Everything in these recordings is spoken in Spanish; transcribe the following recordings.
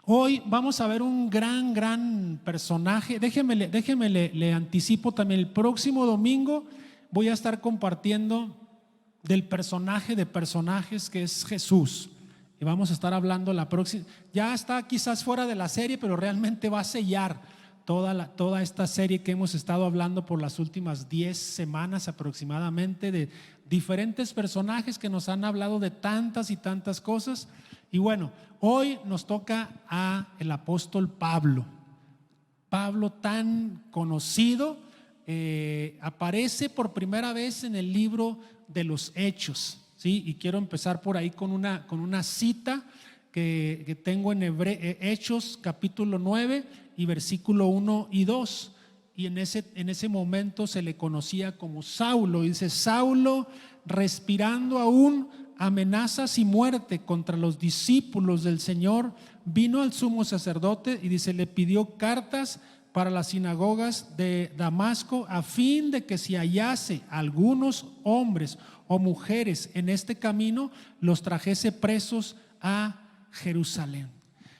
Hoy vamos a ver un gran personaje. Le anticipo también. El próximo domingo voy a estar compartiendo del personaje de personajes que es Jesús. Y vamos a estar hablando la próxima. Ya está quizás fuera de la serie, pero realmente va a sellar toda esta serie que hemos estado hablando por las últimas 10 semanas aproximadamente, de diferentes personajes que nos han hablado de tantas y tantas cosas. Y bueno, hoy nos toca a el apóstol Pablo. Pablo, tan conocido, aparece por primera vez en el libro de los Hechos, ¿sí? Y quiero empezar por ahí con una cita que tengo en Hechos capítulo 9 y versículo 1 y 2. Y en ese momento se le conocía como Saulo. Dice: Saulo, respirando aún amenazas y muerte contra los discípulos del Señor, vino al sumo sacerdote y dice, le pidió cartas para las sinagogas de Damasco, a fin de que si hallase algunos hombres o mujeres en este camino, los trajese presos a Jerusalén.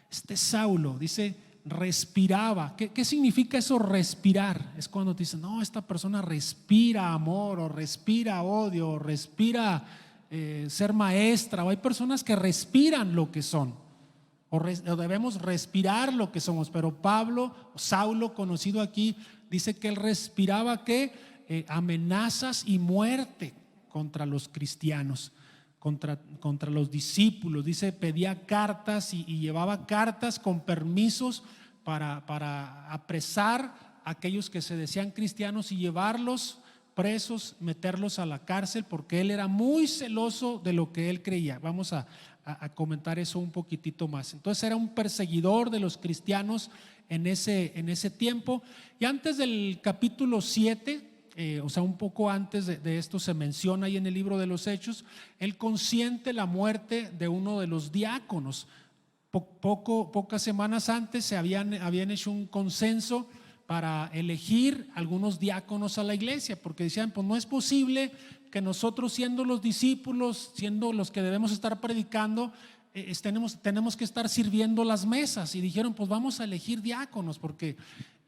Este Saulo, dice, respiraba. ¿Qué significa eso, respirar? Es cuando te dicen, no, esta persona respira amor, o respira odio, o respira ser maestra. O hay personas que respiran lo que son, o debemos respirar lo que somos. Pero Saulo, conocido aquí, dice que él respiraba amenazas y muerte contra los cristianos, contra los discípulos. Dice, pedía cartas y llevaba cartas con permisos para apresar a aquellos que se decían cristianos y llevarlos presos, meterlos a la cárcel, porque él era muy celoso de lo que él creía. Vamos a comentar eso un poquitito más. Entonces era un perseguidor de los cristianos en ese tiempo. Y antes del capítulo 7, o sea, un poco antes de esto, se menciona ahí en el libro de los Hechos, él consiente la muerte de uno de los diáconos. Pocas semanas antes se habían hecho un consenso para elegir algunos diáconos a la iglesia, porque decían, pues no es posible que nosotros, siendo los discípulos, siendo los que debemos estar predicando, tenemos que estar sirviendo las mesas. Y dijeron, pues vamos a elegir diáconos, porque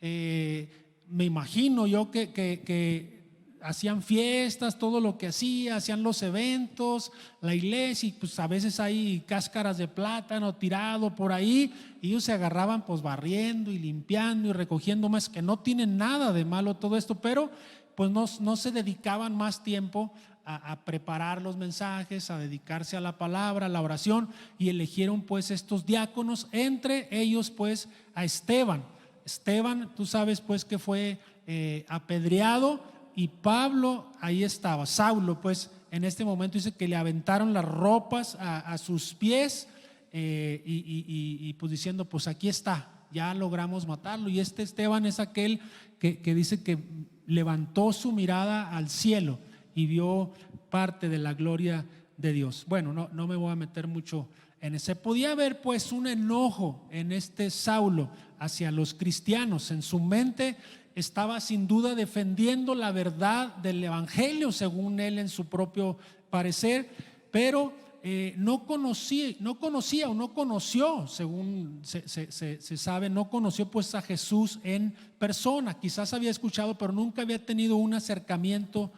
me imagino yo que hacían fiestas, todo lo que hacían los eventos, la iglesia, y pues a veces hay cáscaras de plátano tirado por ahí, y ellos se agarraban pues barriendo y limpiando y recogiendo más, que no tienen nada de malo todo esto, pero pues no se dedicaban más tiempo a preparar los mensajes, a dedicarse a la palabra, a la oración, y eligieron pues estos diáconos, entre ellos pues a Esteban. Tú sabes pues que fue apedreado, y Pablo ahí estaba. Saulo pues en este momento dice que le aventaron las ropas a sus pies, y pues diciendo, pues aquí está, ya logramos matarlo. Y Esteban es aquel que dice que levantó su mirada al cielo y vio parte de la gloria de Dios. Bueno, no me voy a meter mucho en ese. Podía haber pues un enojo en este Saulo hacia los cristianos. En su mente estaba sin duda defendiendo la verdad del evangelio, según él, en su propio parecer, pero no conoció, según se sabe, no conoció pues a Jesús en persona. Quizás había escuchado, pero nunca había tenido un acercamiento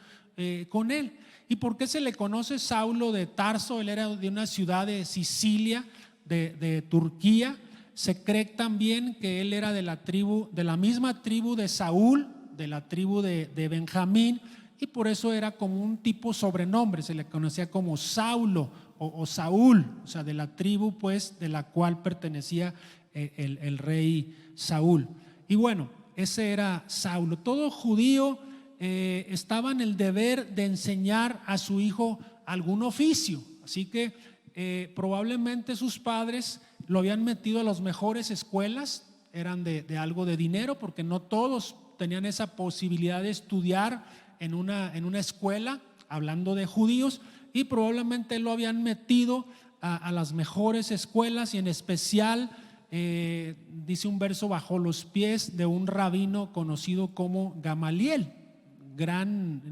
con él. ¿Y por qué se le conoce Saulo de Tarso? Él era de una ciudad de Sicilia, de Turquía. Se cree también que él era de la misma tribu de Saúl, de la tribu de Benjamín, y por eso era como un tipo sobrenombre. Se le conocía como Saulo o Saúl, o sea, de la tribu pues de la cual pertenecía el rey Saúl. Y bueno, ese era Saulo. Todo judío estaba en el deber de enseñar a su hijo algún oficio, así que probablemente sus padres lo habían metido a las mejores escuelas, eran de algo de dinero, porque no todos tenían esa posibilidad de estudiar en una escuela, hablando de judíos, y probablemente lo habían metido a las mejores escuelas, y en especial dice un verso, bajo los pies de un rabino conocido como Gamaliel, gran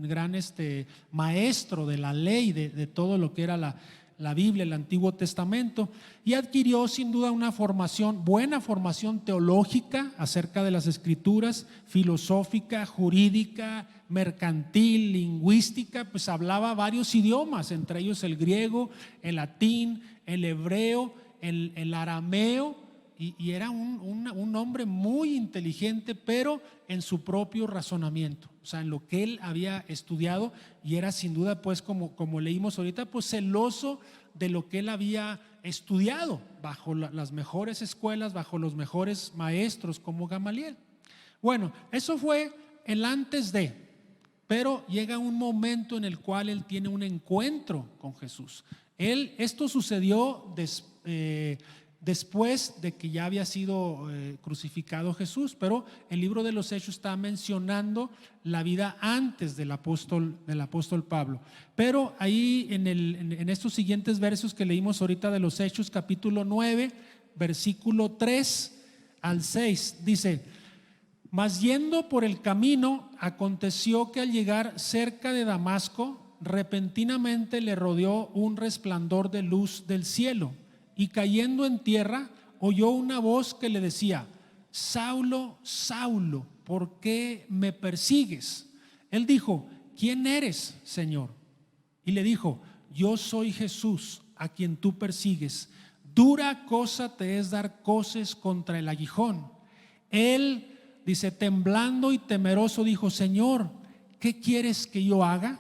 maestro de la ley, de todo lo que era la Biblia, el Antiguo Testamento, y adquirió sin duda una buena formación teológica acerca de las Escrituras, filosófica, jurídica, mercantil, lingüística. Pues hablaba varios idiomas, entre ellos el griego, el latín, el hebreo, el arameo, y era un hombre muy inteligente, pero en su propio razonamiento, o sea, en lo que él había estudiado, y era sin duda, pues como leímos ahorita, pues celoso de lo que él había estudiado, bajo las mejores escuelas, bajo los mejores maestros como Gamaliel. Bueno, eso fue el antes de, pero llega un momento en el cual él tiene un encuentro con Jesús. Esto sucedió después de que ya había sido crucificado Jesús, pero el libro de los Hechos está mencionando la vida antes del apóstol Pablo. Pero ahí en estos siguientes versos que leímos ahorita de los Hechos, capítulo 9, versículo 3 al 6, dice: mas yendo por el camino, aconteció que al llegar cerca de Damasco, repentinamente le rodeó un resplandor de luz del cielo, y cayendo en tierra, oyó una voz que le decía: Saulo, Saulo, ¿por qué me persigues? Él dijo: ¿quién eres, Señor? Y le dijo: yo soy Jesús, a quien tú persigues. Dura cosa te es dar coces contra el aguijón. Él, dice, temblando y temeroso, dijo: Señor, ¿qué quieres que yo haga?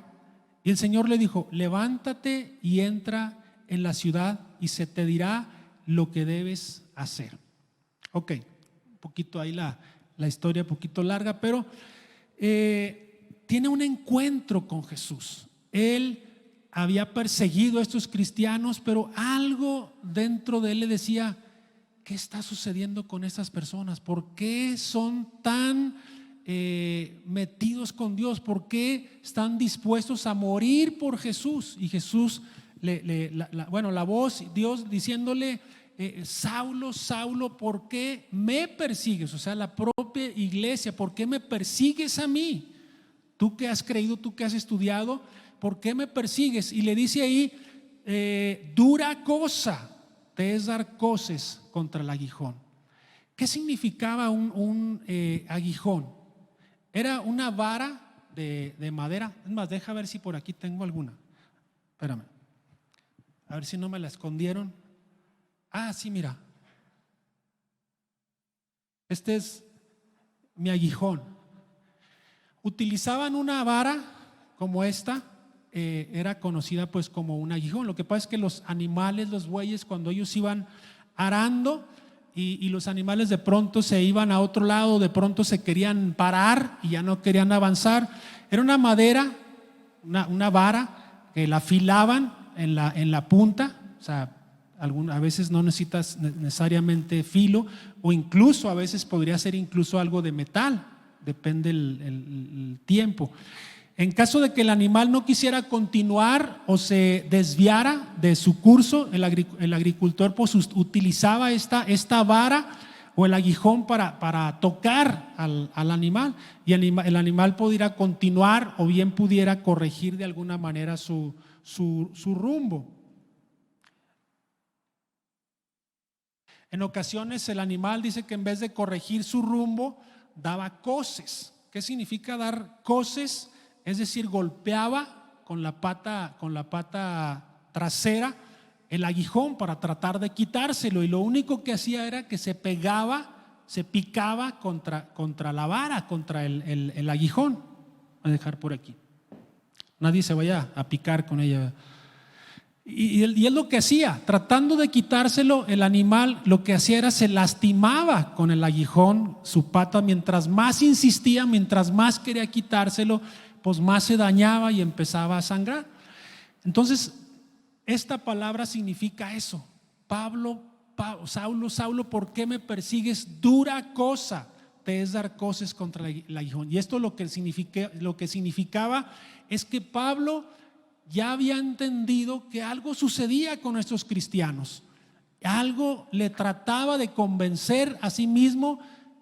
Y el Señor le dijo: levántate y entra en la ciudad, y se te dirá lo que debes hacer. Ok, un poquito ahí la historia, un poquito larga, pero tiene un encuentro con Jesús. Él había perseguido a estos cristianos, pero algo dentro de él le decía: ¿qué está sucediendo con estas personas? ¿Por qué son tan metidos con Dios? ¿Por qué están dispuestos a morir por Jesús? Y Jesús, la voz, Dios diciéndole: Saulo, Saulo, ¿por qué me persigues? O sea, la propia iglesia: ¿por qué me persigues a mí? Tú que has creído, tú que has estudiado, ¿por qué me persigues? Y le dice ahí: dura cosa te es dar coces contra el aguijón. ¿Qué significaba un aguijón? Era una vara de madera. Es más, deja ver si por aquí tengo alguna. Espérame, a ver si no me la escondieron. Ah, sí, mira. Este es mi aguijón. Utilizaban una vara como esta, era conocida pues como un aguijón. Lo que pasa es que los animales, los bueyes, cuando ellos iban arando y los animales de pronto se iban a otro lado, de pronto se querían parar y ya no querían avanzar, era una madera, una vara que la afilaban en la punta. O sea, a veces no necesitas necesariamente filo, o incluso a veces podría ser incluso algo de metal, depende el tiempo. En caso de que el animal no quisiera continuar o se desviara de su curso, el agricultor pues utilizaba esta vara o el aguijón para tocar al animal, y el animal pudiera continuar o bien pudiera corregir de alguna manera su rumbo. En ocasiones el animal, dice que en vez de corregir su rumbo, daba coces. ¿Qué significa dar coces? Es decir, golpeaba con la pata trasera el aguijón para tratar de quitárselo, y lo único que hacía era que se picaba contra la vara, contra el aguijón. Voy a dejar por aquí, nadie se vaya a picar con ella. Y es lo que hacía, tratando de quitárselo. El animal lo que hacía era se lastimaba con el aguijón su pata. Mientras más insistía, mientras más quería quitárselo, pues más se dañaba y empezaba a sangrar. Entonces, esta palabra significa eso. Saulo, Saulo, ¿por qué me persigues? Dura cosa te es dar coces contra el aguijón. Y esto lo que significaba es que Pablo ya había entendido que algo sucedía con estos cristianos. Algo le trataba de convencer a sí mismo,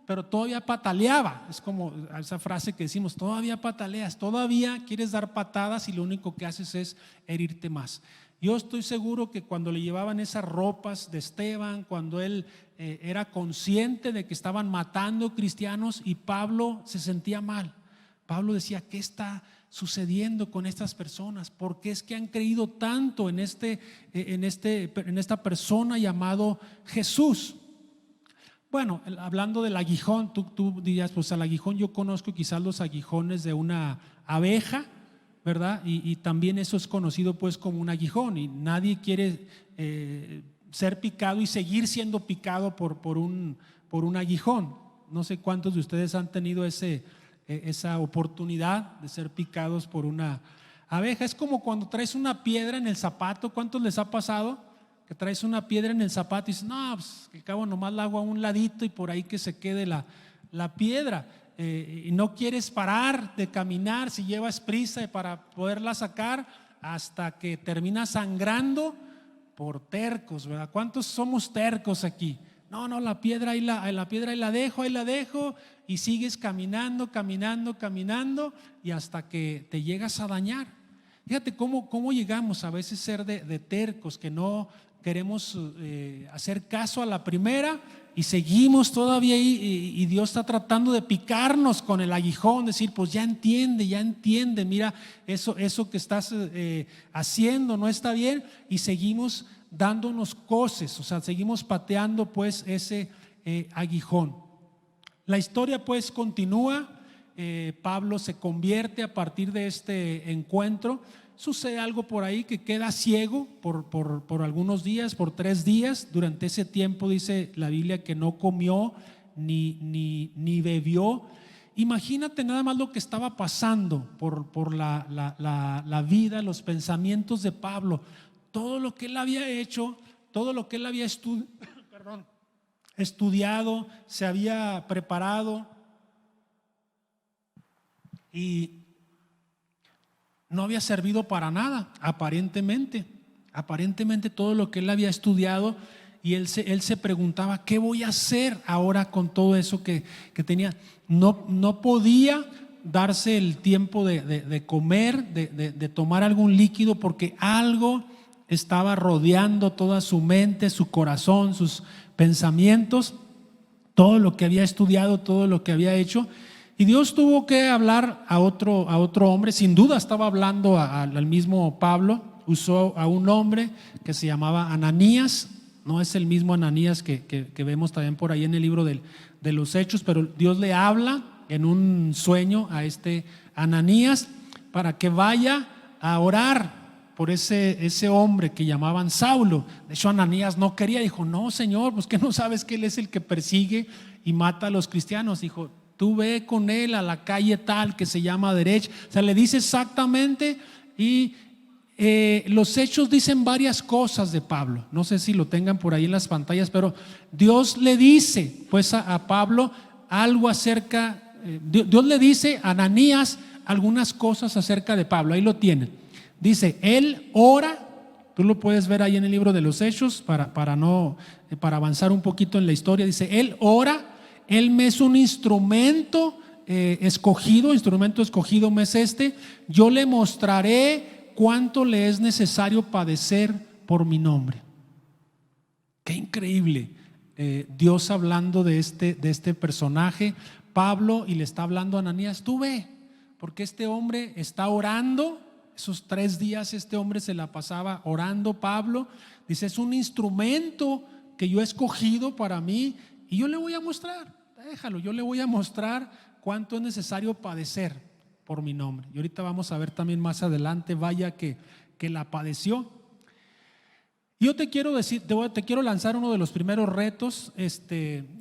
pero todavía pataleaba. Es como esa frase que decimos: todavía pataleas, todavía quieres dar patadas y lo único que haces es herirte más. Yo estoy seguro que cuando le llevaban esas ropas de Esteban, cuando él era consciente de que estaban matando cristianos, y Pablo se sentía mal. Pablo decía: ¿qué está sucediendo con estas personas? ¿Por qué es que han creído tanto en esta persona llamado Jesús? Bueno, hablando del aguijón, tú dirías, pues al aguijón yo conozco quizás los aguijones de una abeja, ¿verdad? Y también eso es conocido pues como un aguijón, y nadie quiere ser picado y seguir siendo picado por un aguijón. No sé cuántos de ustedes han tenido esa oportunidad de ser picados por una abeja. Es como cuando traes una piedra en el zapato. ¿Cuántos les ha pasado que traes una piedra en el zapato y dices: no, pues al cabo nomás la hago a un ladito y por ahí que se quede la piedra? Y no quieres parar de caminar si llevas prisa para poderla sacar, hasta que termina sangrando por tercos, ¿verdad? ¿Cuántos somos tercos aquí? No, la piedra ahí la dejo, y sigues caminando y hasta que te llegas a dañar. Fíjate cómo llegamos a veces a ser de tercos, que no queremos hacer caso a la primera y seguimos todavía ahí, y Dios está tratando de picarnos con el aguijón, decir: pues ya entiende, mira, eso que estás haciendo no está bien, y seguimos dándonos coces, o sea, seguimos pateando pues ese aguijón. La historia pues continúa. Pablo se convierte a partir de este encuentro. Sucede algo por ahí, que queda ciego por algunos días, por 3 días. Durante ese tiempo dice la Biblia que no comió ni bebió. Imagínate nada más lo que estaba pasando por la vida, los pensamientos de Pablo, todo lo que él había hecho, todo lo que él había estudiado, se había preparado, y no había servido para nada, aparentemente todo lo que él había estudiado. Y él se preguntaba: ¿qué voy a hacer ahora con todo eso que tenía? No podía darse el tiempo de comer, de tomar algún líquido, porque algo estaba rodeando toda su mente, su corazón, sus pensamientos, todo lo que había estudiado, todo lo que había hecho. Y Dios tuvo que hablar a otro hombre. Sin duda estaba hablando al mismo Pablo. Usó a un hombre que se llamaba Ananías. No es el mismo Ananías que vemos también por ahí en el libro de los Hechos, pero Dios le habla en un sueño a este Ananías para que vaya a orar por ese hombre que llamaban Saulo. De hecho, Ananías no quería, dijo: no, Señor, pues que no sabes que él es el que persigue y mata a los cristianos. Dijo: tú ve con él a la calle tal que se llama derecha. O sea, le dice exactamente. Y los Hechos dicen varias cosas de Pablo. No sé si lo tengan por ahí en las pantallas, pero Dios le dice pues a Pablo algo acerca, Dios le dice a Ananías algunas cosas acerca de Pablo. Ahí lo tienen. Dice: él ora. Tú lo puedes ver ahí en el libro de los Hechos para avanzar un poquito en la historia. Dice: él ora. Él me es un instrumento escogido me es yo le mostraré cuánto le es necesario padecer por mi nombre. Qué increíble. Dios hablando de este personaje, Pablo, y le está hablando a Ananías: tú ve, porque este hombre está orando. Esos 3 días este hombre se la pasaba orando. Pablo dice: es un instrumento que yo he escogido para mí, y yo le voy a mostrar, déjalo, yo le voy a mostrar cuánto es necesario padecer por mi nombre. Y ahorita vamos a ver también más adelante, vaya que la padeció. Yo te quiero decir, te quiero lanzar uno de los primeros retos,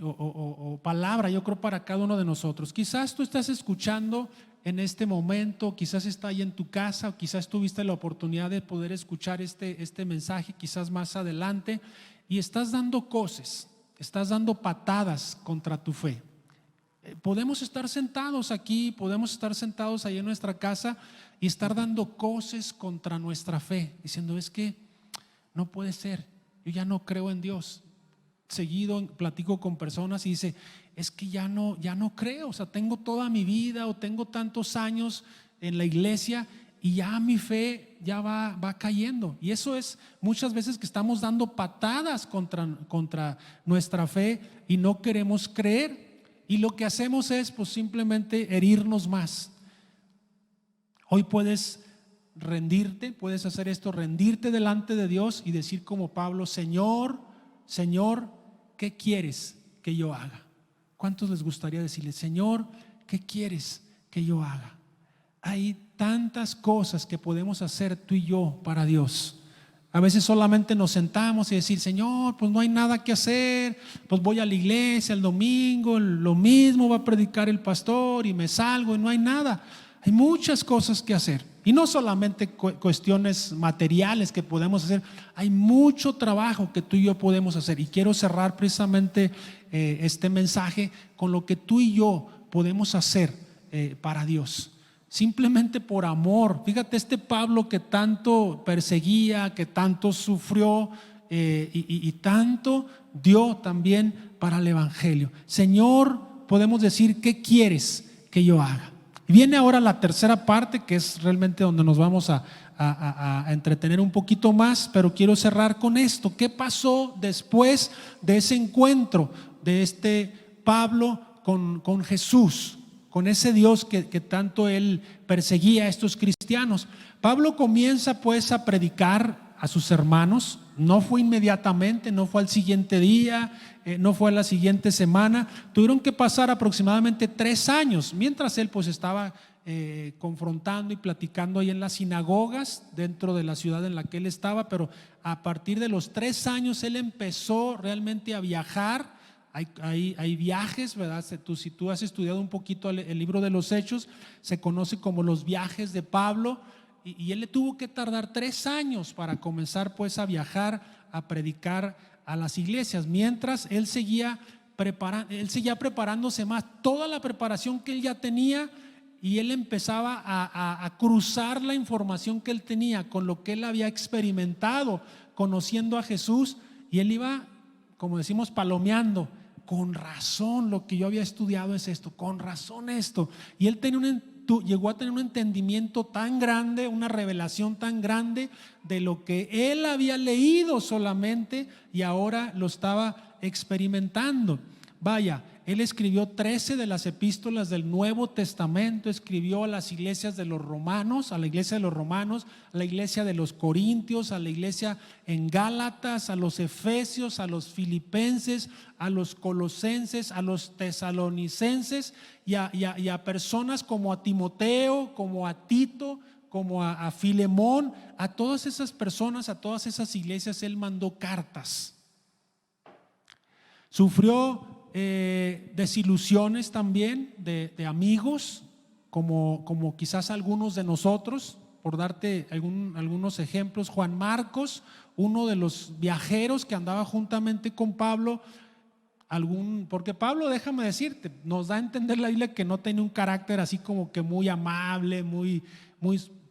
o palabra, yo creo, para cada uno de nosotros. Quizás tú estás escuchando en este momento, quizás está ahí en tu casa, o quizás tuviste la oportunidad de poder escuchar este mensaje quizás más adelante, y estás dando coces, estás dando patadas contra tu fe. Podemos estar sentados aquí, podemos estar sentados ahí en nuestra casa y estar dando coces contra nuestra fe, diciendo: es que no puede ser, yo ya no creo en Dios. Seguido platico con personas y dice: es que ya no creo, o sea, tengo toda mi vida o tengo tantos años en la iglesia y ya mi fe ya va cayendo. Y eso es muchas veces que estamos dando patadas contra nuestra fe y no queremos creer. Y lo que hacemos es pues simplemente herirnos más. Hoy puedes rendirte, puedes hacer esto, rendirte delante de Dios y decir como Pablo: Señor, Señor, ¿qué quieres que yo haga? ¿Cuántos les gustaría decirle: Señor, ¿qué quieres que yo haga? Hay tantas cosas que podemos hacer tú y yo para Dios. A veces solamente nos sentamos y decir: Señor, pues no hay nada que hacer, pues voy a la iglesia el domingo, lo mismo va a predicar el pastor y me salgo y no hay nada. Hay muchas cosas que hacer, y no solamente cuestiones materiales que podemos hacer, hay mucho trabajo que tú y yo podemos hacer. Y quiero cerrar precisamente este mensaje con lo que tú y yo podemos hacer para Dios, simplemente por amor. Fíjate, este Pablo que tanto perseguía, que tanto sufrió y tanto dio también para el evangelio. Señor, podemos decir: ¿qué quieres que yo haga? Viene ahora la tercera parte, que es realmente donde nos vamos a entretener un poquito más, pero quiero cerrar con esto. ¿Qué pasó después de ese encuentro de este Pablo con Jesús, con ese Dios que tanto él perseguía a estos cristianos? Pablo comienza pues a predicar a sus hermanos. No fue inmediatamente, no fue al siguiente día, no fue a la siguiente semana. Tuvieron que pasar aproximadamente 3 años mientras él pues estaba confrontando y platicando ahí en las sinagogas dentro de la ciudad en la que él estaba. Pero a partir de los 3 años él empezó realmente a viajar. Hay viajes, ¿verdad? Si tú has estudiado un poquito el libro de los Hechos, se conoce como los viajes de Pablo. Y él le tuvo que tardar 3 años para comenzar pues a viajar, a predicar a las iglesias, mientras él seguía preparándose más. Toda la preparación que él ya tenía, y él empezaba a cruzar la información que él tenía con lo que él había experimentado conociendo a Jesús, y él iba, como decimos, palomeando. Con razón, lo que yo había estudiado es esto, con razón esto. Y él llegó a tener un entendimiento tan grande, una revelación tan grande de lo que él había leído solamente, y ahora lo estaba experimentando. Vaya, él escribió 13 de las epístolas del Nuevo Testamento. Escribió a las iglesias de los romanos, a la iglesia de los romanos, a la iglesia de los corintios, a la iglesia en Gálatas, a los efesios, a los filipenses, a los colosenses, a los tesalonicenses, y a personas como a Timoteo, como a Tito, como a Filemón. A todas esas personas, a todas esas iglesias él mandó cartas. Sufrió desilusiones también de amigos, como quizás algunos de nosotros. Por darte algunos ejemplos: Juan Marcos, uno de los viajeros que andaba juntamente con Pablo, porque Pablo, déjame decirte, nos da a entender la Biblia que no tenía un carácter así como que muy amable, muy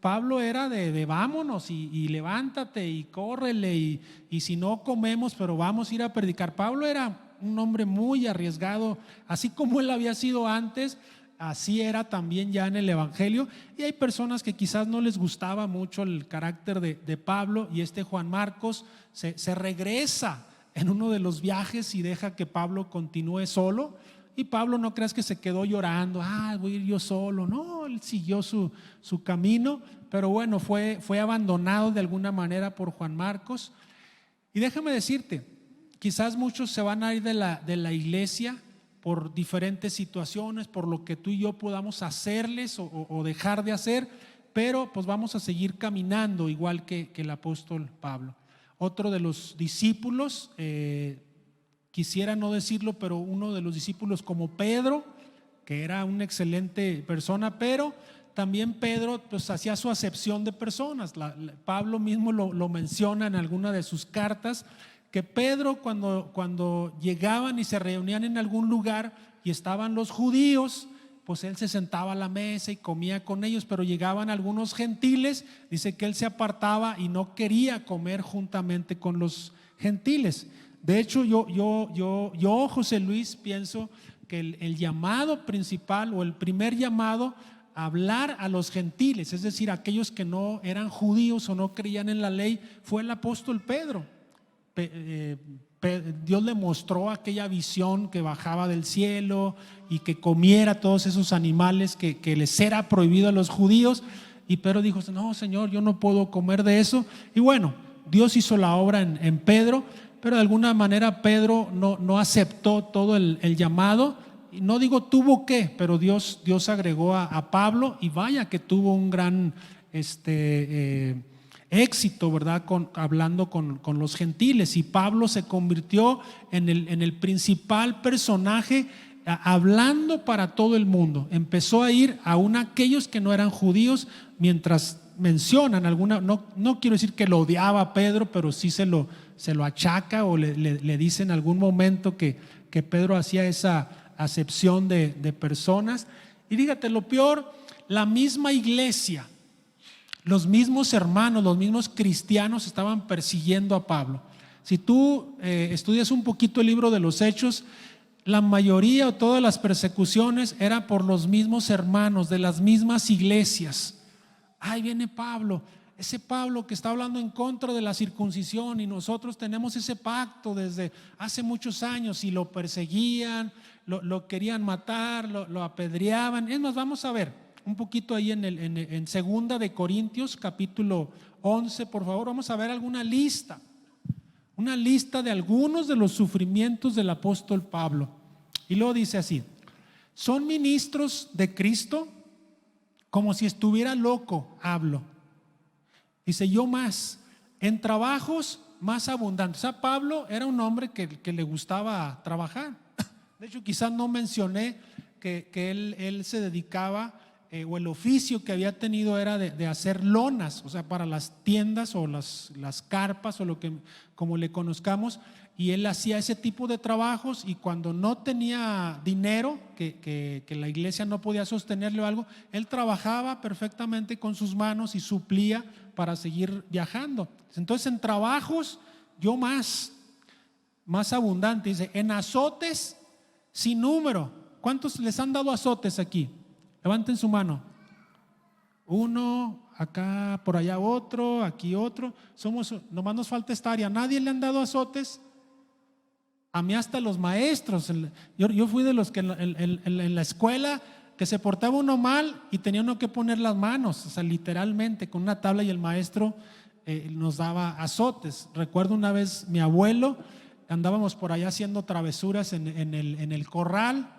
Pablo era de vámonos y levántate y córrele, y si no comemos, pero vamos a ir a predicar. Pablo era un hombre muy arriesgado, así como él había sido antes, así era también ya en el evangelio. Y hay personas que quizás no les gustaba mucho el carácter de Pablo, y este Juan Marcos se regresa en uno de los viajes y deja que Pablo continúe solo. Y Pablo, no creas que se quedó llorando: voy a ir yo solo. No, él siguió su camino, pero bueno, fue abandonado de alguna manera por Juan Marcos. Y déjame decirte, quizás muchos se van a ir de la iglesia por diferentes situaciones, por lo que tú y yo podamos hacerles o dejar de hacer, pero pues vamos a seguir caminando igual que el apóstol Pablo. Otro de los discípulos, quisiera no decirlo, pero uno de los discípulos como Pedro, que era una excelente persona, pero también Pedro pues hacía su acepción de personas. Pablo mismo lo menciona en alguna de sus cartas, que Pedro cuando llegaban y se reunían en algún lugar y estaban los judíos, pues él se sentaba a la mesa y comía con ellos, pero llegaban algunos gentiles, dice que él se apartaba y no quería comer juntamente con los gentiles. De hecho, yo José Luis, pienso que el llamado principal, o el primer llamado a hablar a los gentiles, es decir, a aquellos que no eran judíos o no creían en la ley, fue el apóstol Pedro. Dios le mostró aquella visión que bajaba del cielo y que comiera todos esos animales que les era prohibido a los judíos. Y Pedro dijo: no, Señor, yo no puedo comer de eso. Y bueno, Dios hizo la obra en Pedro, pero de alguna manera Pedro no aceptó todo el llamado. Y no digo tuvo que, pero Dios agregó a Pablo, y vaya que tuvo un gran éxito, ¿verdad? Hablando con los gentiles. Y Pablo se convirtió en el principal personaje hablando para todo el mundo. Empezó a ir aún a aquellos que no eran judíos, mientras mencionan alguna, no quiero decir que lo odiaba a Pedro, pero sí se lo achaca o le dice en algún momento que Pedro hacía esa acepción de personas. Y fíjate, lo peor, la misma iglesia, los mismos hermanos, los mismos cristianos estaban persiguiendo a Pablo. Si tú estudias un poquito el libro de los Hechos, la mayoría o todas las persecuciones era por los mismos hermanos de las mismas iglesias. Ahí viene Pablo, ese Pablo que está hablando en contra de la circuncisión, y nosotros tenemos ese pacto desde hace muchos años, y lo perseguían, lo querían matar, lo apedreaban. Es más, vamos a ver un poquito ahí en Segunda de Corintios capítulo 11, por favor. Vamos a ver una lista de algunos de los sufrimientos del apóstol Pablo. Y luego dice así: son ministros de Cristo, como si estuviera loco hablo. Dice: yo más, en trabajos más abundantes. O sea, Pablo era un hombre que le gustaba trabajar. De hecho, quizás no mencioné que él se dedicaba, o el oficio que había tenido era de hacer lonas, o sea, para las tiendas o las carpas, o lo que como le conozcamos. Y él hacía ese tipo de trabajos, y cuando no tenía dinero, que la iglesia no podía sostenerle o algo, él trabajaba perfectamente con sus manos y suplía para seguir viajando. Entonces, en trabajos yo más abundante. Dice: en azotes sin número. ¿Cuántos les han dado azotes aquí? Levanten su mano. Uno, acá, por allá otro, aquí otro. Nomás nos falta esta área. ¿Nadie le han dado azotes? A mí hasta los maestros. Yo fui de los que en la escuela, que se portaba uno mal y tenía uno que poner las manos, o sea, literalmente con una tabla, y el maestro nos daba azotes. Recuerdo una vez mi abuelo, andábamos por allá haciendo travesuras en el corral.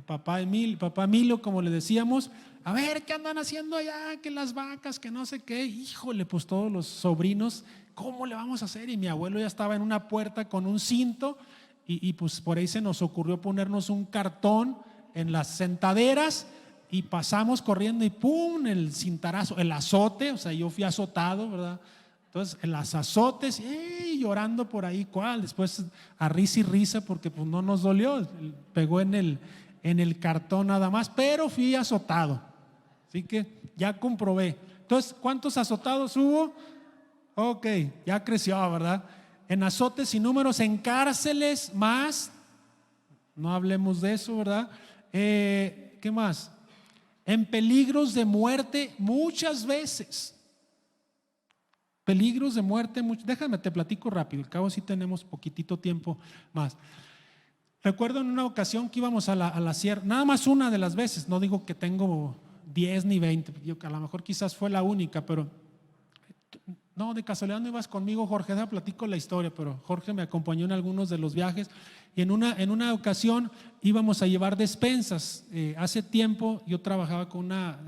Papá Emilio, como le decíamos, a ver qué andan haciendo allá, que las vacas, que no sé qué. Híjole, pues todos los sobrinos, ¿cómo le vamos a hacer? Y mi abuelo ya estaba en una puerta con un cinto, y pues por ahí se nos ocurrió ponernos un cartón en las sentaderas, y pasamos corriendo y ¡pum! El cintarazo, el azote. O sea, yo fui azotado, ¿verdad? Entonces, en las azotes, llorando por ahí, ¿cuál? Después a risa y risa, porque pues no nos dolió, pegó en el cartón nada más, pero fui azotado. Así que ya comprobé. Entonces, ¿cuántos azotados hubo? Ok, ya creció, ¿verdad? En azotes sin números, en cárceles más, no hablemos de eso, ¿verdad? ¿Qué más? En peligros de muerte muchas veces. Peligros de muerte, déjame te platico rápido, al cabo sí tenemos poquitito tiempo más. Recuerdo en una ocasión que íbamos a la sierra, nada más una de las veces, no digo que tengo 10 ni 20, a lo mejor quizás fue la única, pero no, de casualidad no ibas conmigo, Jorge. Déjame platico la historia, pero Jorge me acompañó en algunos de los viajes, y en una ocasión íbamos a llevar despensas. Hace tiempo yo trabajaba con una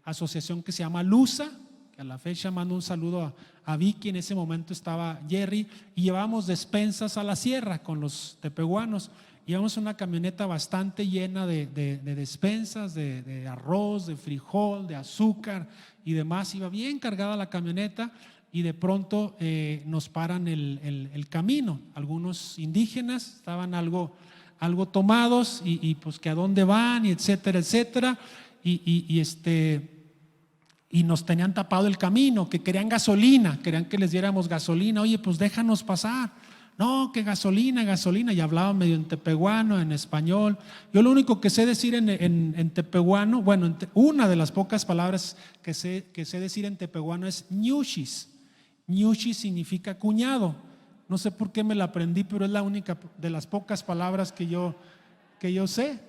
asociación que se llama LUSA, que a la fecha mando un saludo a Vicky. En ese momento estaba Jerry, y llevábamos despensas a la sierra con los tepehuanos. Llevamos una camioneta bastante llena de despensas, de arroz, de frijol, de azúcar y demás. Iba bien cargada la camioneta, y de pronto nos paran el camino. Algunos indígenas estaban algo tomados, y pues que a dónde van, y etcétera, etcétera. Y nos tenían tapado el camino, que querían gasolina, querían que les diéramos gasolina. Oye, pues déjanos pasar. No, que gasolina, gasolina, y hablaba medio en tepehuano, en español. Yo lo único que sé decir en tepehuano, bueno, una de las pocas palabras que sé decir en tepehuano es ñuchis. Ñuchis significa cuñado. No sé por qué me la aprendí, pero es la única de las pocas palabras que yo sé.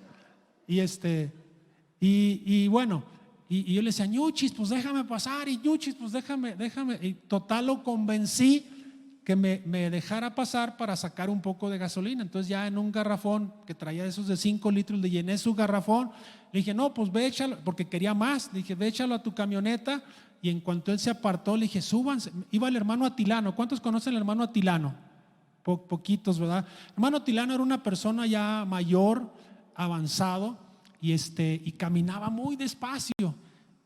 Y bueno, y yo le decía, ñuchis, pues déjame pasar, y ñuchis, pues déjame. Y total lo convencí que me dejara pasar para sacar un poco de gasolina. Entonces ya en un garrafón que traía esos de 5 litros, le llené su garrafón. Le dije, no, pues ve, échalo, porque quería más. Le dije, ve, échalo a tu camioneta. Y en cuanto él se apartó, le dije, súbanse. Iba el hermano Atilano. ¿Cuántos conocen al hermano Atilano? Poquitos, ¿verdad? El hermano Atilano era una persona ya mayor, avanzado, y caminaba muy despacio.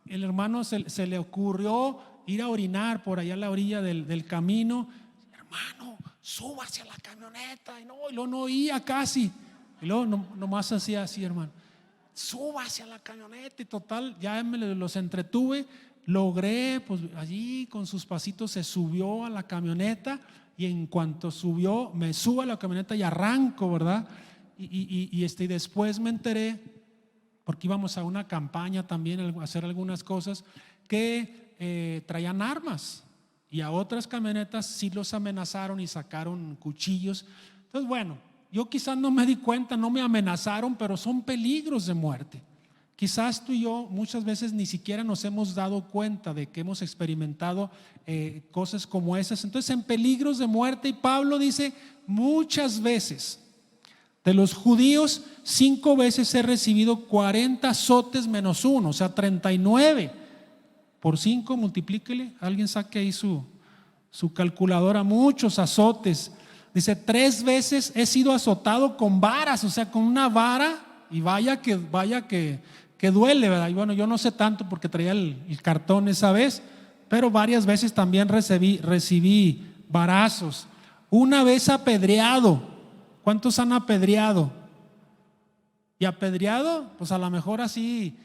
El hermano se le ocurrió ir a orinar por allá a la orilla del camino. Hermano, súbase a la camioneta. Y luego no oía casi. Y luego nomás hacía así, hermano. Súbase a la camioneta. Y total, ya los entretuve. Logré, pues allí con sus pasitos se subió a la camioneta. Y en cuanto subió, me subo a la camioneta y arranco, ¿verdad? Y después me enteré, porque íbamos a una campaña también a hacer algunas cosas, que traían armas. Y a otras camionetas sí los amenazaron y sacaron cuchillos. Entonces, bueno, yo quizás no me di cuenta, no me amenazaron, pero son peligros de muerte. Quizás tú y yo muchas veces ni siquiera nos hemos dado cuenta de que hemos experimentado cosas como esas. Entonces, en peligros de muerte, y Pablo dice, muchas veces de los judíos 5 veces he recibido 40 azotes menos 1, o sea 39. Por 5 multiplíquele, alguien saque ahí su calculadora, muchos azotes. Dice, 3 veces he sido azotado con varas, o sea, con una vara, y vaya que duele, ¿verdad? Y bueno, yo no sé tanto porque traía el cartón esa vez, pero varias veces también recibí varazos. Una vez apedreado. ¿Cuántos han apedreado? Y apedreado, pues a lo mejor así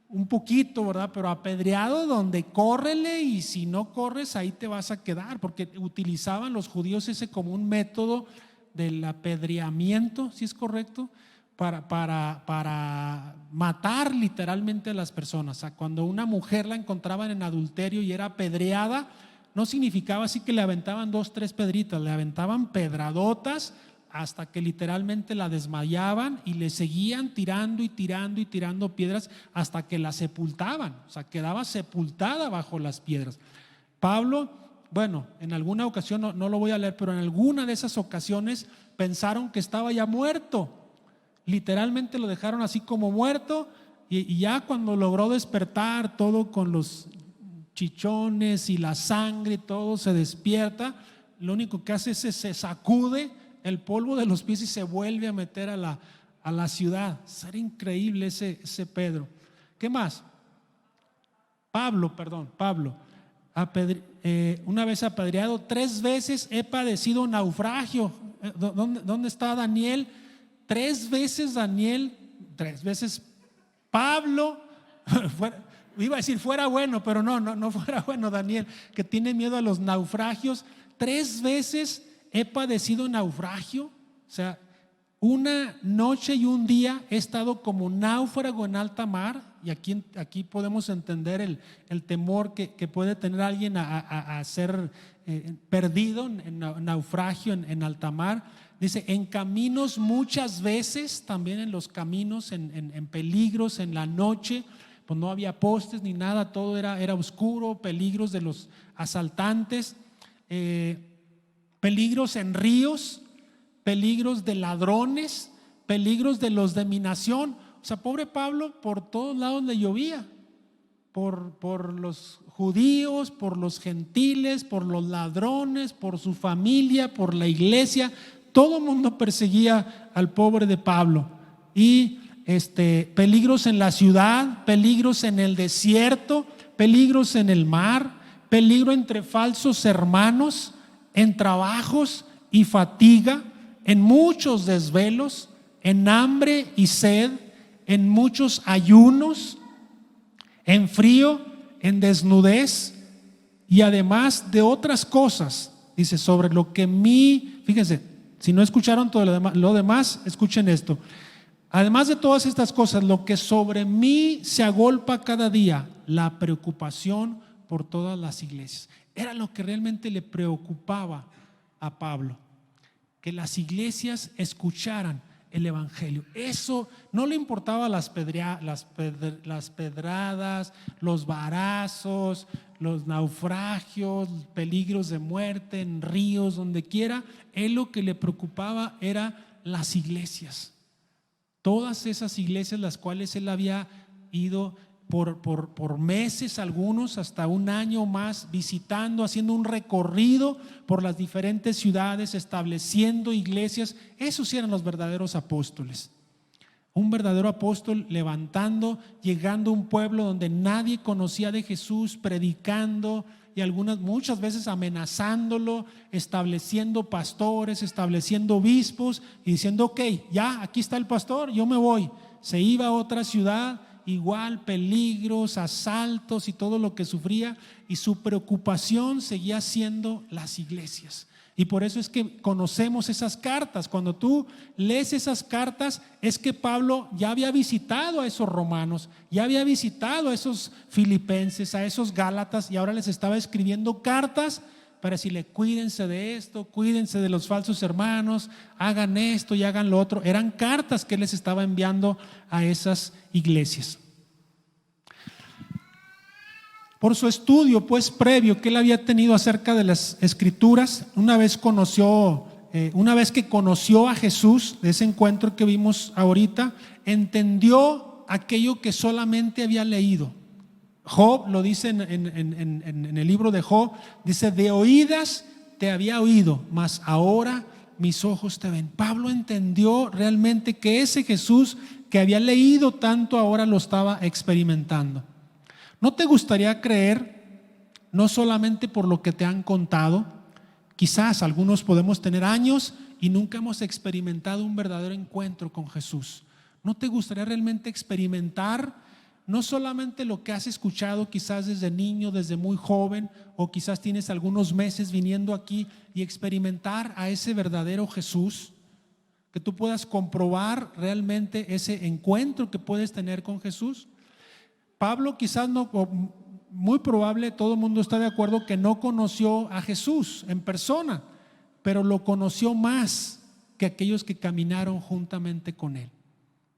un poquito, ¿verdad? Pero apedreado donde córrele, y si no corres ahí te vas a quedar, porque utilizaban los judíos ese como un método del apedreamiento, ¿sí es correcto? Para matar literalmente a las personas. O sea, cuando una mujer la encontraban en adulterio y era apedreada, no significaba así que le aventaban 2, 3 pedritas, le aventaban pedradotas hasta que literalmente la desmayaban, y le seguían tirando y tirando y tirando piedras hasta que la sepultaban. O sea, quedaba sepultada bajo las piedras. Pablo, bueno, en alguna ocasión, no lo voy a leer, pero en alguna de esas ocasiones pensaron que estaba ya muerto. Literalmente lo dejaron así como muerto, y ya cuando logró despertar, todo con los chichones y la sangre, todo se despierta, lo único que hace es se sacude el polvo de los pies y se vuelve a meter a la ciudad. Será increíble ese Pedro. ¿Qué más? Pablo, una vez apedreado, 3 veces he padecido naufragio. ¿Dónde está Daniel? 3 veces Daniel, 3 veces Pablo. Iba a decir fuera bueno, pero no fuera bueno Daniel, que tiene miedo a los naufragios. 3 veces he padecido naufragio. O sea, una noche y un día he estado como náufrago en alta mar. Y aquí podemos entender el temor que puede tener alguien a ser perdido en naufragio en alta mar. Dice, en caminos muchas veces, también en los caminos, en peligros en la noche, pues no había postes ni nada, todo era oscuro, peligros de los asaltantes, peligros en ríos, peligros de ladrones, peligros de los de mi nación. O sea, pobre Pablo, por todos lados le llovía, por los judíos, por los gentiles, por los ladrones, por su familia, por la iglesia. Todo el mundo perseguía al pobre de Pablo. Y peligros en la ciudad, peligros en el desierto, peligros en el mar, peligro entre falsos hermanos, en trabajos y fatiga, en muchos desvelos, en hambre y sed, en muchos ayunos, en frío, en desnudez, y además de otras cosas, dice, sobre lo que fíjense, Si no escucharon todo lo demás, escuchen esto. Además de todas estas cosas, lo que sobre mí se agolpa cada día, la preocupación por todas las iglesias. Era lo que realmente le preocupaba a Pablo, que las iglesias escucharan el evangelio. Eso no le importaba las pedradas, los varazos, los naufragios, peligros de muerte en ríos, donde quiera. Él lo que le preocupaba era las iglesias. Todas esas iglesias las cuales él había ido por meses, algunos hasta un año más, visitando, haciendo un recorrido por las diferentes ciudades, estableciendo iglesias. Esos eran los verdaderos apóstoles. Un verdadero apóstol levantando, llegando a un pueblo donde nadie conocía de Jesús, predicando y muchas veces amenazándolo, estableciendo pastores, estableciendo obispos y diciendo: ok, ya aquí está el pastor, yo me voy. Se iba a otra ciudad, igual peligros, asaltos y todo lo que sufría, y su preocupación seguía siendo las iglesias. Y por eso es que conocemos esas cartas. Cuando tú lees esas cartas, es que Pablo ya había visitado a esos romanos, ya había visitado a esos filipenses, a esos gálatas, y ahora les estaba escribiendo cartas para decirle: cuídense de esto, cuídense de los falsos hermanos, hagan esto y hagan lo otro. Eran cartas que él les estaba enviando a esas iglesias. Por su estudio pues previo que él había tenido acerca de las escrituras, una vez que conoció a Jesús, de ese encuentro que vimos ahorita, entendió aquello que solamente había leído. Job lo dice en el libro de Job, dice: de oídas te había oído, mas ahora mis ojos te ven. Pablo entendió realmente que ese Jesús que había leído tanto ahora lo estaba experimentando. ¿No te gustaría creer, no solamente por lo que te han contado? Quizás algunos podemos tener años y nunca hemos experimentado un verdadero encuentro con Jesús. ¿No te gustaría realmente experimentar no solamente lo que has escuchado quizás desde niño, desde muy joven, o quizás tienes algunos meses viniendo aquí, y experimentar a ese verdadero Jesús? Que tú puedas comprobar realmente ese encuentro que puedes tener con Jesús. Pablo quizás no, muy probable, todo el mundo está de acuerdo que no conoció a Jesús en persona, pero lo conoció más que aquellos que caminaron juntamente con él.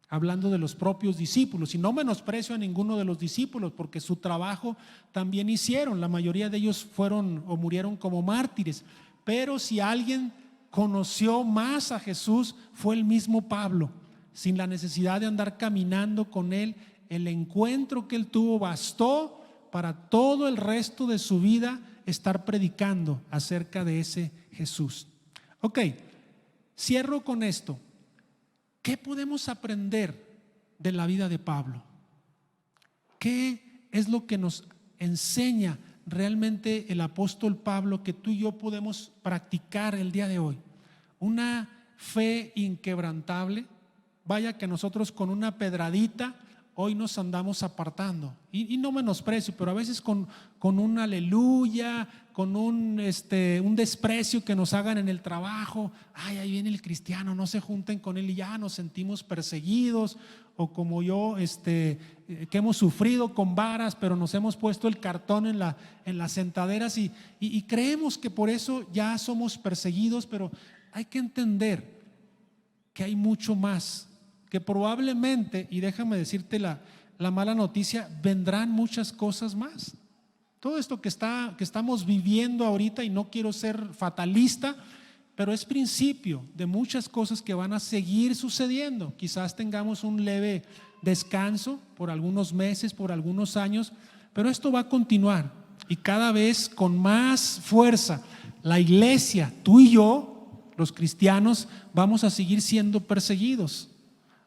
Hablando de los propios discípulos, y no menosprecio a ninguno de los discípulos, porque su trabajo también hicieron. La mayoría de ellos fueron o murieron como mártires, pero si alguien conoció más a Jesús fue el mismo Pablo, sin la necesidad de andar caminando con él. El encuentro que él tuvo bastó para todo el resto de su vida estar predicando acerca de ese Jesús. Ok, cierro con esto. ¿Qué podemos aprender de la vida de Pablo? ¿Qué es lo que nos enseña realmente el apóstol Pablo que tú y yo podemos practicar el día de hoy? Una fe inquebrantable. Vaya que nosotros con una pedradita hoy nos andamos apartando, y no menosprecio, pero a veces con un aleluya, con un desprecio que nos hagan en el trabajo. Ay, ahí viene el cristiano, no se junten con él, y ya nos sentimos perseguidos. O como yo, que hemos sufrido con varas, pero nos hemos puesto el cartón en las sentaderas y creemos que por eso ya somos perseguidos. Pero hay que entender que hay mucho más, que probablemente, y déjame decirte la mala noticia, vendrán muchas cosas más. Todo esto que estamos viviendo ahorita, y no quiero ser fatalista, pero es principio de muchas cosas que van a seguir sucediendo. Quizás tengamos un leve descanso por algunos meses, por algunos años, pero esto va a continuar, y cada vez con más fuerza. La iglesia, tú y yo, los cristianos, vamos a seguir siendo perseguidos.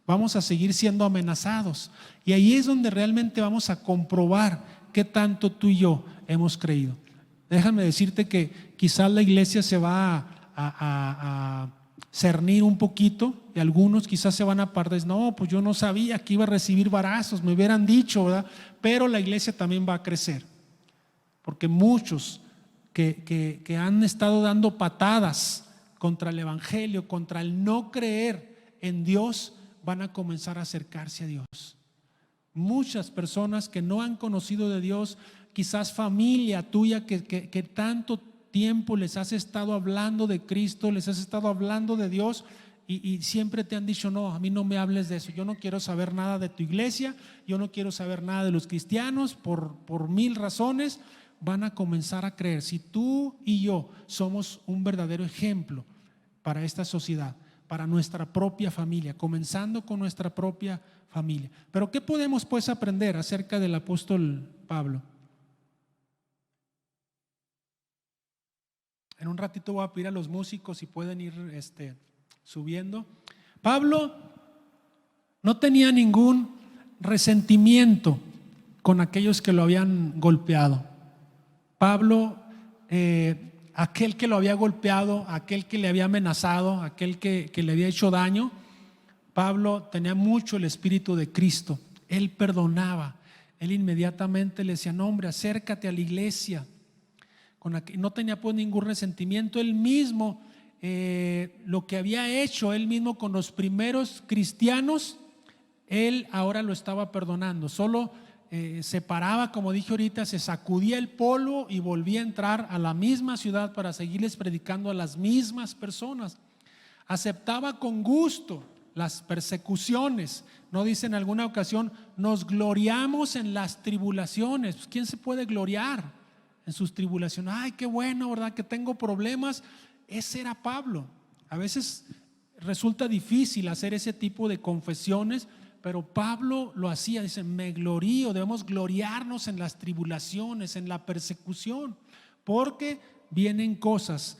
Vamos a seguir siendo amenazados, y ahí es donde realmente vamos a comprobar qué tanto tú y yo hemos creído. Déjame decirte que quizás la iglesia se va a cernir un poquito, y algunos quizás se van a apartar. No, pues yo no sabía que iba a recibir varazos, me hubieran dicho, ¿verdad? Pero la iglesia también va a crecer, porque muchos que han estado dando patadas contra el evangelio, contra el no creer en Dios, van a comenzar a acercarse a Dios. Muchas personas que no han conocido de Dios, quizás familia tuya que tanto tiempo les has estado hablando de Cristo, les has estado hablando de Dios, y siempre te han dicho: no, a mí no me hables de eso, yo no quiero saber nada de tu iglesia, yo no quiero saber nada de los cristianos por mil razones. Van a comenzar a creer. Si tú y yo somos un verdadero ejemplo para esta sociedad, para nuestra propia familia, comenzando con nuestra propia familia. Pero ¿qué podemos pues aprender acerca del apóstol Pablo? En un ratito voy a pedir a los músicos si pueden ir subiendo. Pablo no tenía ningún resentimiento con aquellos que lo habían golpeado. Pablo, aquel que lo había golpeado, aquel que le había amenazado, aquel que le había hecho daño, Pablo tenía mucho el espíritu de Cristo. Él perdonaba. Él inmediatamente le decía: no, hombre, acércate a la iglesia. No tenía pues ningún resentimiento. Él mismo, lo que había hecho él mismo con los primeros cristianos, él ahora lo estaba perdonando. Solo se paraba, como dije ahorita, se sacudía el polvo y volvía a entrar a la misma ciudad para seguirles predicando a las mismas personas. Aceptaba con gusto las persecuciones. No dice en alguna ocasión: nos gloriamos en las tribulaciones. Pues, ¿quién se puede gloriar en sus tribulaciones? Ay, qué bueno, ¿verdad? Que tengo problemas. Ese era Pablo. A veces resulta difícil hacer ese tipo de confesiones, pero Pablo lo hacía. Dice: me glorío, debemos gloriarnos en las tribulaciones, en la persecución, porque vienen cosas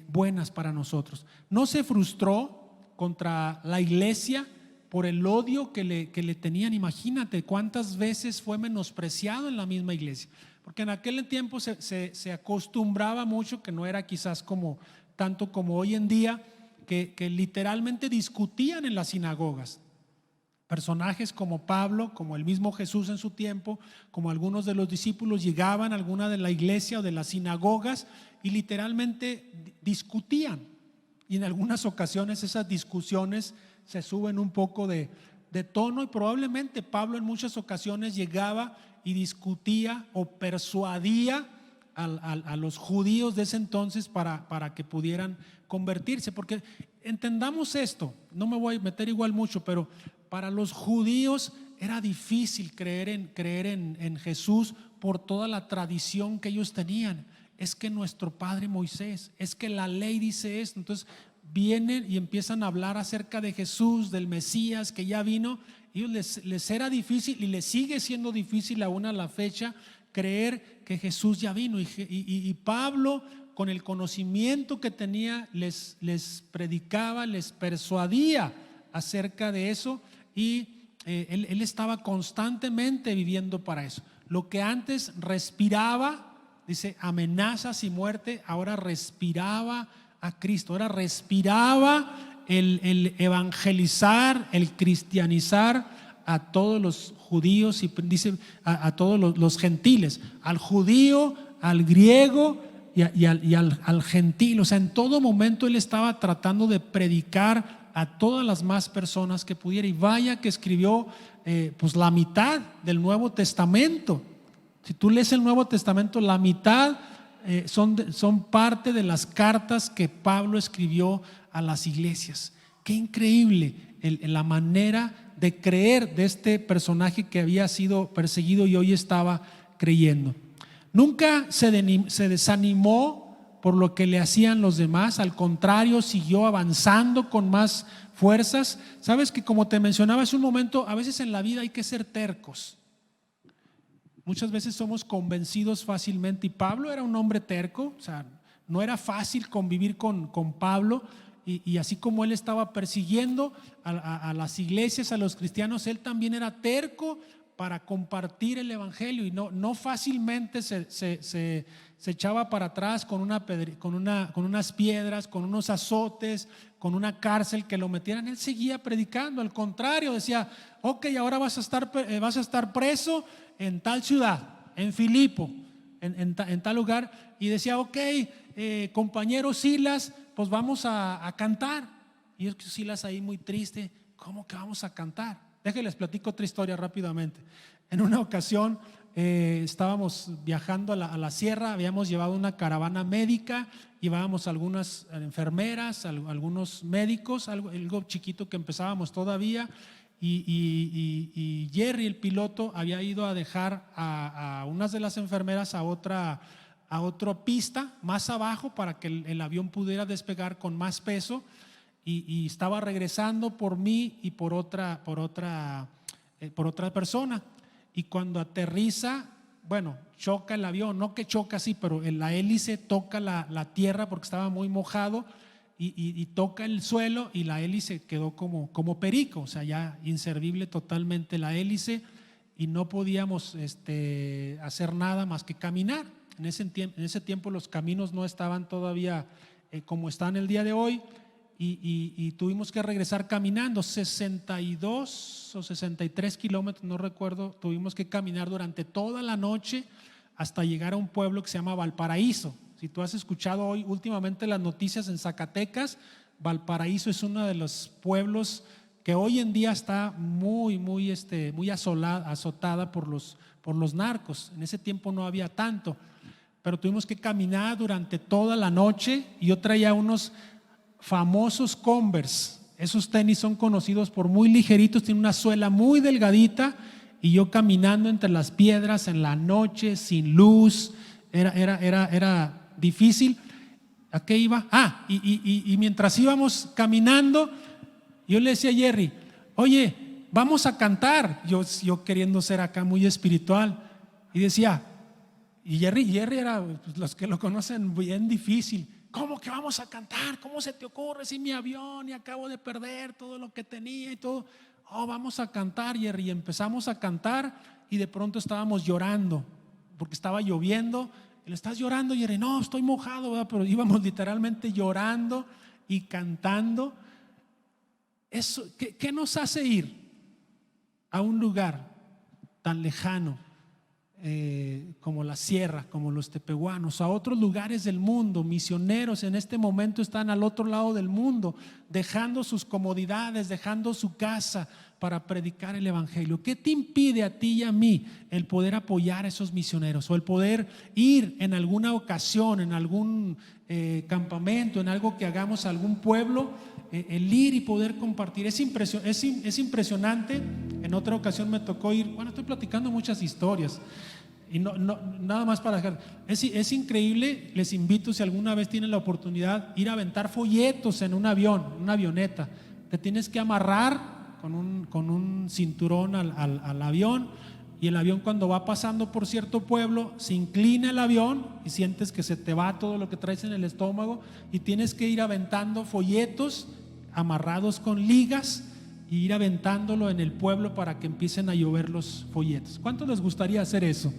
buenas para nosotros. No se frustró contra la iglesia por el odio que le tenían. Imagínate cuántas veces fue menospreciado en la misma iglesia, porque en aquel tiempo se acostumbraba mucho, que no era quizás tanto como hoy en día, que literalmente discutían en las sinagogas. Personajes como Pablo, como el mismo Jesús en su tiempo, como algunos de los discípulos, llegaban a alguna de la iglesia o de las sinagogas y literalmente discutían. Y en algunas ocasiones esas discusiones se suben un poco de tono, y probablemente Pablo en muchas ocasiones llegaba y discutía o persuadía a los judíos de ese entonces para que pudieran convertirse. Porque entendamos esto, no me voy a meter igual mucho, pero para los judíos era difícil creer en Jesús por toda la tradición que ellos tenían. Es que nuestro padre Moisés, es que la ley dice esto. Entonces vienen y empiezan a hablar acerca de Jesús, del Mesías que ya vino. Y les era difícil, y les sigue siendo difícil aún a la fecha, creer que Jesús ya vino. Y Pablo, con el conocimiento que tenía, les predicaba, les persuadía acerca de eso. Y él estaba constantemente viviendo para eso. Lo que antes respiraba, dice, amenazas y muerte, ahora respiraba a Cristo. Ahora respiraba el evangelizar, el cristianizar a todos los judíos, y dice a todos los gentiles, al judío, al griego y al gentil. O sea, en todo momento él estaba tratando de predicar a todas las más personas que pudiera. Y vaya que escribió pues la mitad del Nuevo Testamento. Si tú lees el Nuevo Testamento, la mitad son parte de las cartas que Pablo escribió a las iglesias. Qué increíble la manera de creer de este personaje que había sido perseguido y hoy estaba creyendo. Nunca se desanimó por lo que le hacían los demás. Al contrario, siguió avanzando con más fuerzas. Sabes que, como te mencionaba hace un momento, a veces en la vida hay que ser tercos. Muchas veces somos convencidos fácilmente, y Pablo era un hombre terco. O sea, no era fácil convivir con Pablo, y así como él estaba persiguiendo a las iglesias, a los cristianos, él también era terco para compartir el evangelio, y no fácilmente se echaba para atrás con unas piedras, con unos azotes, con una cárcel que lo metieran. Él seguía predicando. Al contrario, decía: ok, ahora vas a estar preso en tal ciudad, en Filipo, en tal lugar. Y decía: ok, compañero Silas, pues vamos a cantar. Y es que Silas ahí muy triste, ¿cómo que vamos a cantar? Déjenles platico otra historia rápidamente. En una ocasión estábamos viajando a la sierra, habíamos llevado una caravana médica, llevábamos algunas enfermeras, algunos médicos, algo chiquito que empezábamos todavía. Y Jerry, el piloto, había ido a dejar a unas de las enfermeras a otra pista más abajo para que el avión pudiera despegar con más peso, y estaba regresando por mí y por otra persona. Y cuando aterriza, bueno, choca el avión, no que choca así, pero la hélice toca la tierra porque estaba muy mojado, y toca el suelo, y la hélice quedó como perico, o sea, ya inservible totalmente la hélice, y no podíamos hacer nada más que caminar. En ese tiempo los caminos no estaban todavía como están el día de hoy, y tuvimos que regresar caminando 62 o 63 kilómetros, no recuerdo. Tuvimos que caminar durante toda la noche hasta llegar a un pueblo que se llama Valparaíso. Si tú has escuchado hoy últimamente las noticias en Zacatecas, Valparaíso es uno de los pueblos que hoy en día está muy azotada por los narcos. En ese tiempo no había tanto, pero tuvimos que caminar durante toda la noche. Y yo traía unos famosos Converse. Esos tenis son conocidos por muy ligeritos, tienen una suela muy delgadita, y yo caminando entre las piedras en la noche, sin luz, era difícil. ¿A qué iba? Y mientras íbamos caminando, yo le decía a Jerry, oye, vamos a cantar. Yo queriendo ser acá muy espiritual, y decía, y Jerry era, pues, los que lo conocen, bien difícil. ¿Cómo que vamos a cantar? ¿Cómo se te ocurre si mi avión y acabo de perder todo lo que tenía y todo? Vamos a cantar, Jerry. Y empezamos a cantar, y de pronto estábamos llorando porque estaba lloviendo. Y le estás llorando, Jerry. No, estoy mojado, ¿verdad? Pero íbamos literalmente llorando y cantando. Eso, ¿qué nos hace ir a un lugar tan lejano como la sierra, como los tepehuanos, a otros lugares del mundo? Misioneros en este momento están al otro lado del mundo, dejando sus comodidades, dejando su casa para predicar el evangelio. ¿Qué te impide a ti y a mí el poder apoyar a esos misioneros, o el poder ir en alguna ocasión, en algún campamento, en algo que hagamos a algún pueblo, el ir y poder compartir? Es impresionante. En otra ocasión me tocó ir, bueno, estoy platicando muchas historias, y nada más para dejar, es increíble. Les invito, si alguna vez tienen la oportunidad, ir a aventar folletos en un avión, una avioneta. Te tienes que amarrar con un cinturón al avión, y el avión, cuando va pasando por cierto pueblo, se inclina el avión y sientes que se te va todo lo que traes en el estómago, y tienes que ir aventando folletos amarrados con ligas, y ir aventándolo en el pueblo para que empiecen a llover los folletos. ¿Cuántos les gustaría hacer eso?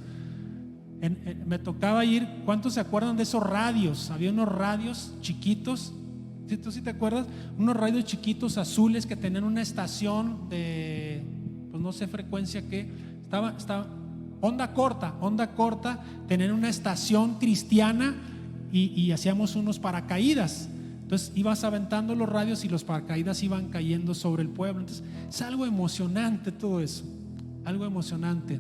Me tocaba ir. ¿Cuántos se acuerdan de esos radios? Había unos radios chiquitos, ¿sí? ¿Tú sí te acuerdas? Unos radios chiquitos azules que tenían una estación de, pues no sé frecuencia qué, estaba onda corta, tenían una estación cristiana, y hacíamos unos paracaídas. Entonces ibas aventando los radios y los paracaídas iban cayendo sobre el pueblo. Entonces es algo emocionante todo eso, algo emocionante.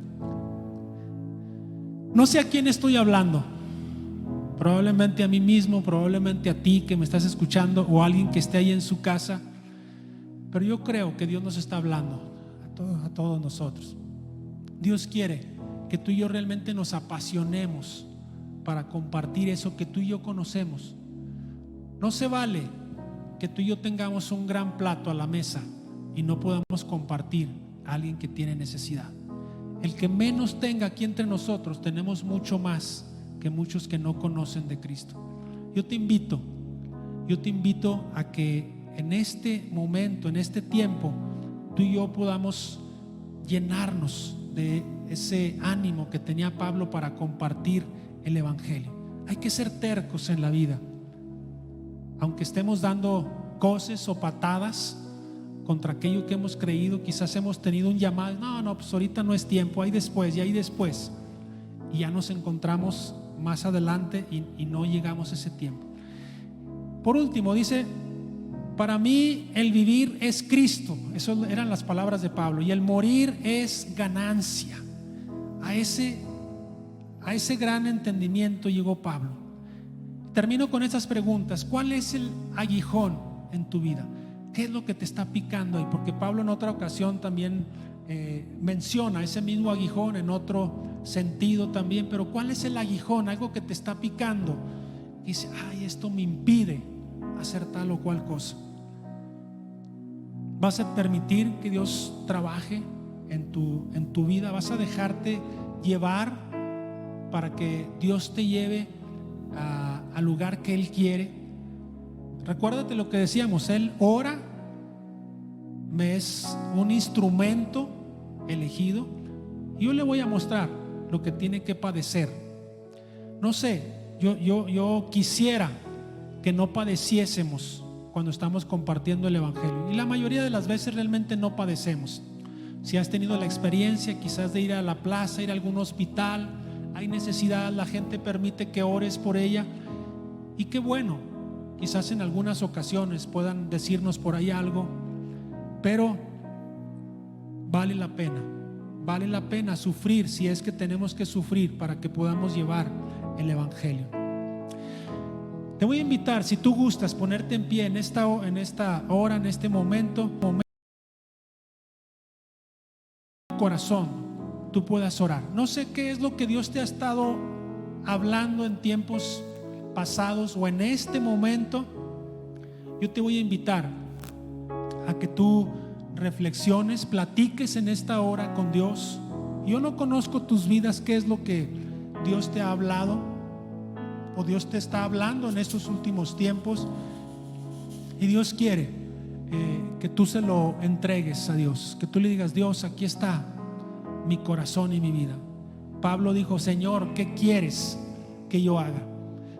No sé a quién estoy hablando, probablemente a mí mismo, probablemente a ti que me estás escuchando, o a alguien que esté ahí en su casa, pero yo creo que Dios nos está hablando a todos nosotros. Dios quiere que tú y yo realmente nos apasionemos para compartir eso que tú y yo conocemos. No se vale que tú y yo tengamos un gran plato a la mesa y no podamos compartir a alguien que tiene necesidad. El que menos tenga aquí entre nosotros, tenemos mucho más que muchos que no conocen de Cristo. Yo te invito a que en este momento, en este tiempo, tú y yo podamos llenarnos de ese ánimo que tenía Pablo para compartir el evangelio. Hay que ser tercos en la vida, aunque estemos dando coces o patadas contra aquello que hemos creído. Quizás hemos tenido un llamado, no, pues ahorita no es tiempo, hay después, y ya nos encontramos más adelante y no llegamos a ese tiempo. Por último, dice: para mí el vivir es Cristo. Esas eran las palabras de Pablo. Y el morir es ganancia. A ese gran entendimiento llegó Pablo. Termino con estas preguntas. ¿Cuál es el aguijón en tu vida? ¿Qué es lo que te está picando ahí? Porque Pablo en otra ocasión también menciona ese mismo aguijón en otro sentido también. Pero ¿cuál es el aguijón? Algo que te está picando. Y dice: ay, esto me impide hacer tal o cual cosa. ¿Vas a permitir que Dios trabaje en tu vida? ¿Vas a dejarte llevar para que Dios te lleve al lugar que Él quiere? Recuérdate lo que decíamos: Él ora, me es un instrumento elegido, y yo le voy a mostrar lo que tiene que padecer. No sé, yo quisiera que no padeciésemos cuando estamos compartiendo el Evangelio, y la mayoría de las veces realmente no padecemos. Si has tenido la experiencia quizás de ir a la plaza, ir a algún hospital, hay necesidad, la gente permite que ores por ella, y qué bueno, quizás en algunas ocasiones puedan decirnos por ahí algo, pero vale la pena sufrir, si es que tenemos que sufrir para que podamos llevar el Evangelio. Te voy a invitar, si tú gustas, ponerte en pie en esta hora, en este momento, corazón, tú puedas orar. No sé qué es lo que Dios te ha estado hablando en tiempos pasados o en este momento. Yo te voy a invitar a que tú reflexiones, platiques en esta hora con Dios. Yo no conozco tus vidas, qué es lo que Dios te ha hablado o Dios te está hablando en estos últimos tiempos, y Dios quiere que tú se lo entregues a Dios, que tú le digas: Dios, aquí está mi corazón y mi vida. Pablo dijo: Señor, ¿qué quieres que yo haga?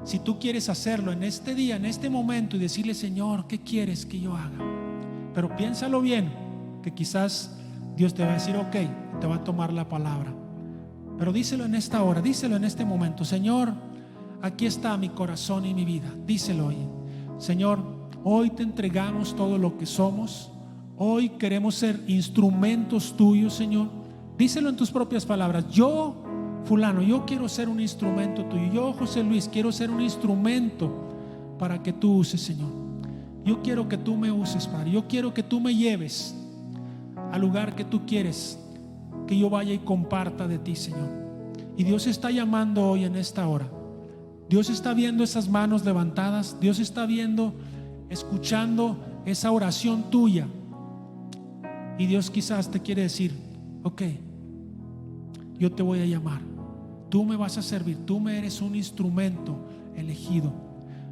Si tú quieres hacerlo en este día, en este momento, y decirle: Señor, ¿qué quieres que yo haga? Pero piénsalo bien, que quizás Dios te va a decir: ok, te va a tomar la palabra. Pero díselo en esta hora, díselo en este momento: Señor, aquí está mi corazón y mi vida. Díselo hoy: Señor, hoy te entregamos todo lo que somos. Hoy queremos ser instrumentos tuyos, Señor. Díselo en tus propias palabras: yo, fulano, yo quiero ser un instrumento tuyo. Yo, José Luis, quiero ser un instrumento para que tú uses, Señor. Yo quiero que tú me uses, Padre. Yo quiero que tú me lleves al lugar que tú quieres que yo vaya y comparta de ti, Señor. Y Dios está llamando hoy en esta hora. Dios está viendo esas manos levantadas. Dios está viendo, escuchando esa oración tuya. Y Dios quizás te quiere decir: ok, yo te voy a llamar. Tú me vas a servir. Tú me eres un instrumento elegido.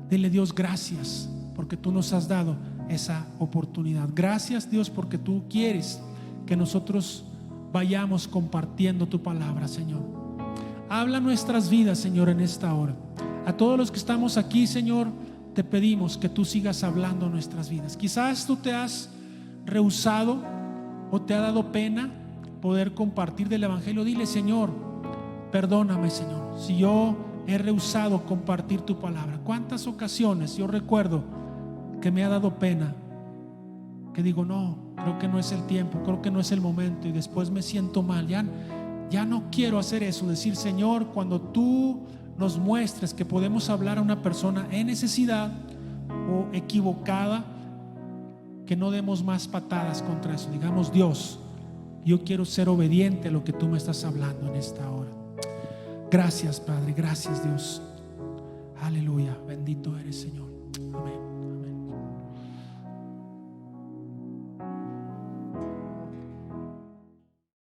Dile: Dios, gracias porque tú nos has dado esa oportunidad. Gracias, Dios, porque tú quieres que nosotros vayamos compartiendo tu palabra, Señor. Habla nuestras vidas, Señor, en esta hora. A todos los que estamos aquí, Señor, te pedimos que tú sigas hablando nuestras vidas. Quizás tú te has rehusado o te ha dado pena poder compartir del Evangelio. Dile: Señor, perdóname, Señor, si yo he rehusado compartir tu palabra. ¿Cuántas ocasiones yo recuerdo que me ha dado pena, que digo: no, creo que no es el tiempo, creo que no es el momento, y después me siento mal? Ya no quiero hacer eso. Decir: Señor, cuando tú nos muestres que podemos hablar a una persona en necesidad o equivocada, que no demos más patadas contra eso. Digamos: Dios, yo quiero ser obediente a lo que tú me estás hablando en esta hora. Gracias, Padre, gracias, Dios. Aleluya, bendito eres, Señor. Amén.